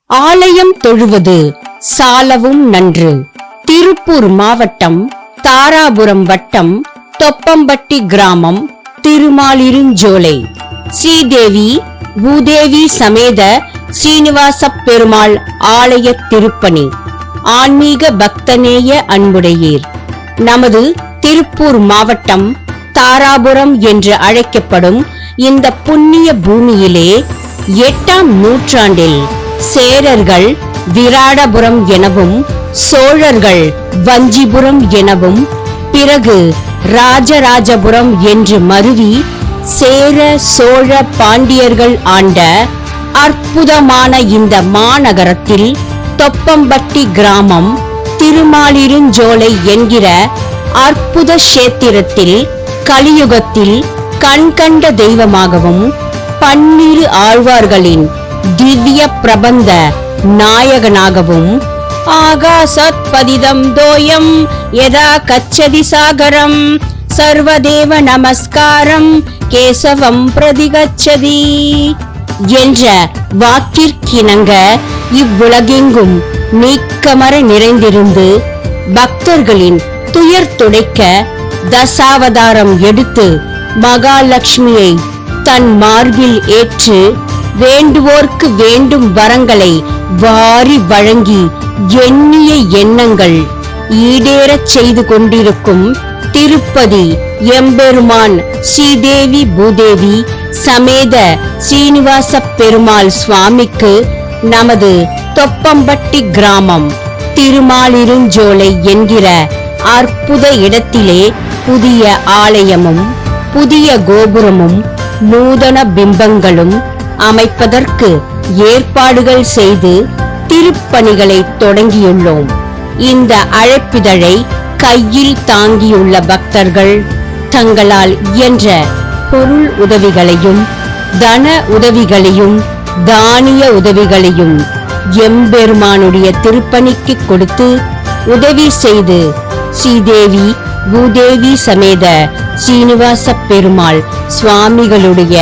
ஆலயம் தொழுவது சாலவும் நன்று. திருப்பூர் மாவட்டம், தாராபுரம் வட்டம், தொப்பம்பட்டி கிராமம், திருமாலிருஞ்சோலை, ஸ்ரீதேவி பூதேவி சமேத சீனிவாச பெருமாள் ஆலய திருப்பணி. ஆன்மீக பக்தநேய அன்புடையீர், நமது திருப்பூர் மாவட்டம் தாராபுரம் என்று அழைக்கப்படும் இந்த புண்ணிய பூமியிலே 8ஆம் நூற்றாண்டில் சேரர்கள் விராடபுரம் எனவும், சோழர்கள் வஞ்சிபுரம் எனவும், பிறகு ராஜராஜபுரம் என்று மருவி சேர சோழ பாண்டியர்கள் ஆண்ட அற்புதமான இந்த மாநகரத்தில் தொப்பம்பட்டி கிராமம், திருமாலிருஞ்சோலை என்கிற அற்புத கஷேத்திரத்தில் கலியுகத்தில் கண்கண்ட தெய்வமாகவும், 12 ஆழ்வார்களின் திவ்ய பிரபந்த நாயகனாகவும், ஆகாசத் பதிதம் தோயம் யதா கச்சதி சாகரம் சர்வதேவ நமஸ்காரம் கேசவம் பிரதிகச்சதி என்ற வாக்கிற்கிணங்க இவ்வுலகெங்கும் நீக்கமற நிறைந்திருந்து பக்தர்களின் துயர் துடைக்க தசாவதாரம் எடுத்து மகாலட்சுமியை தன் மார்பில் ஏற்று வேண்டுவோர்க்கு வேண்டும் வரங்களை வாரி வழங்கி எண்ணிய எண்ணங்கள் ஈடேறச் செய்து கொண்டிருக்கும் திருப்பதி எம்பெருமான் ஸ்ரீதேவி பூதேவி சமேத சீனிவாச பெருமாள் சுவாமிக்கு நமது தொப்பம்பட்டி கிராமம், திருமாலிருஞ்சோலை என்கிற அற்புத இடத்திலே புதிய ஆலயமும், புதிய கோபுரமும், நூதன பிம்பங்களும் அமைப்பதற்கு ஏற்பாடுகள் செய்து திருப்பணிகளை தொடங்கியுள்ளோம். இந்த அழைப்பிதழை கையில் தாங்கியுள்ள பக்தர்கள் தங்களால் இயன்ற பொருள் உதவிகளையும், தன உதவிகளையும், தானிய உதவிகளையும் எம்பெருமானுடைய திருப்பணிக்கு கொடுத்து உதவி செய்து ஸ்ரீதேவி பூதேவி சமேத சீனிவாச பெருமாள் சுவாமிகளுடைய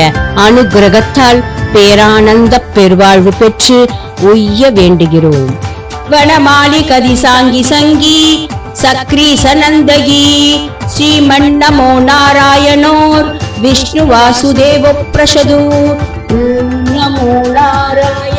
அனுகிரகத்தால் பேரானந்த பெருவாழ்வு பெற்று உய்ய வேண்டுகிறோம். வனமாலி கதி சாங்கி சங்கி சக்ரி சனந்தகி ஸ்ரீமன்னமோ நாராயணோர் விஷ்ணு வாசுதேவ பிரசது நமோ நாராயண.